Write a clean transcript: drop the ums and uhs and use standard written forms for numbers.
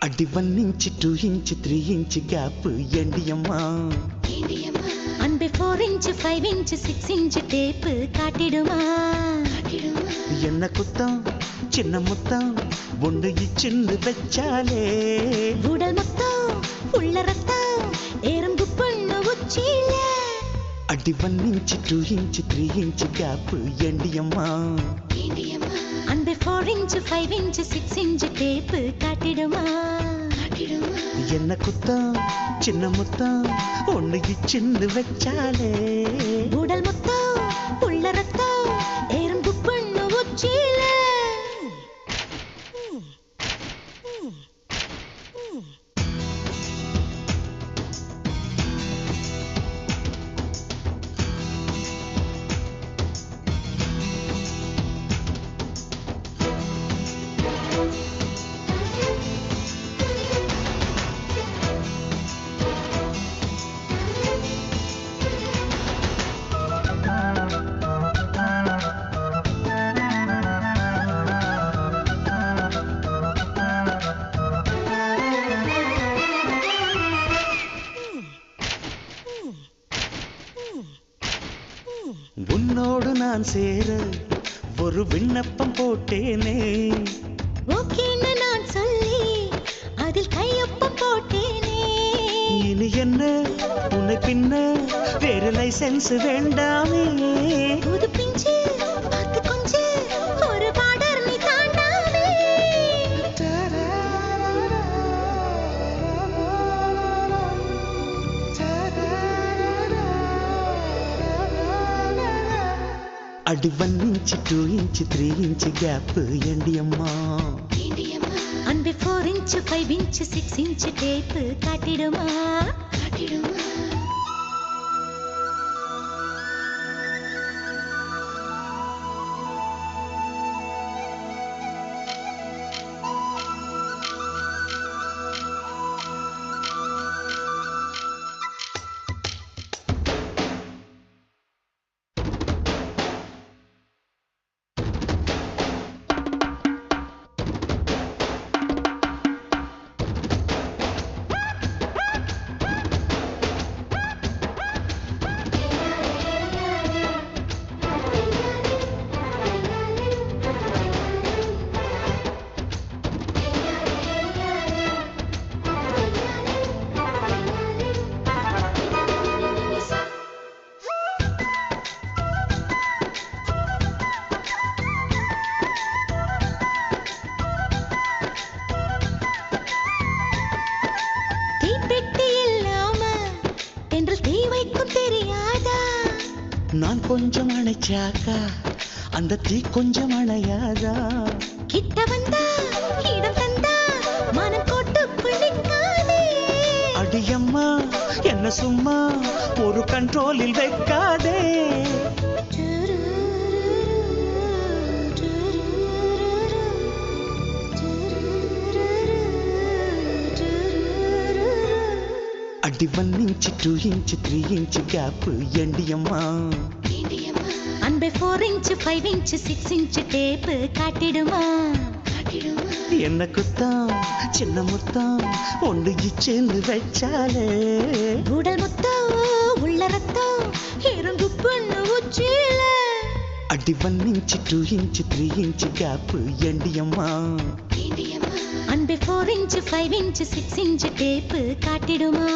அடி 1 inch 2 inch 3 inch gap ஏண்டியம்மா அன்பே 4 inch 5 inch 6 inch tape காட்டிடுமா என்ன குத்தம் சின்ன முத்தம் ஒன்று இச்சின்னு வச்சாலே உடல் மொத்தம் உள்ள ரத்தம் எறும்பு பொண்ணு உச்சியில அடி 1 inch 2 inch 3 inch கேப் ஏண்டியம்மா அன்பே 4 inch 5 inch 6 inch டேப் காட்டிடுமா என்ன குத்தம் சின்ன முத்தம் ஒன்று இச்சின்னு வச்சாலே உடல் மொத்தம் உள்ள ரத்தம் எறும்பு பொண்ணு உச்சியில உன்னோடு நான் சேர ஒரு விண்ணப்பம் போட்டேனே ஓகேன்னு நான் சொல்லி அதில் கையொப்பம் போட்டேனே இனி என்ன உன்னை பின்ன வேற லைசென்ஸ் வேண்டாமே புது பிஞ்சு பத்து கொஞ்சு ஒரு பார்டர் நீ தாண்டாமே அடி 1 inch 2 inch 3 inch கேப் ஏண்டியம்மா அன்பே 4 inch 5 inch 6 inch டேப் காட்டிடுமா நான் கொஞ்சம் அணைச்சாக்கா அந்த தீ கொஞ்சம் அணையாதா கிட்ட வந்தா இடம் தந்தா மனம் கோட்டுக்குள் நிற்காதே அடியம்மா என்ன சும்மா ஒரு கண்ட்ரோலில் வைக்காதே அடி 1 inch 2 inch 3 inch கேப் ஏண்டியம்மா அன்பே 4 inch 5 inch 6 inch டேப் காட்டிடுமா என்ன குத்தம் சின்ன முத்தம் ஒன்று இச்சின்னு வச்சாலே உடல் மொத்தம் உள்ள ரத்தம் எறும்பு பொண்ணு உச்சியில அடி 1 inch 2 inch 3 inch கேப் ஏண்டியம்மா அன்பே 4 inch 5 inch 6 inch டேப் காட்டிடுமா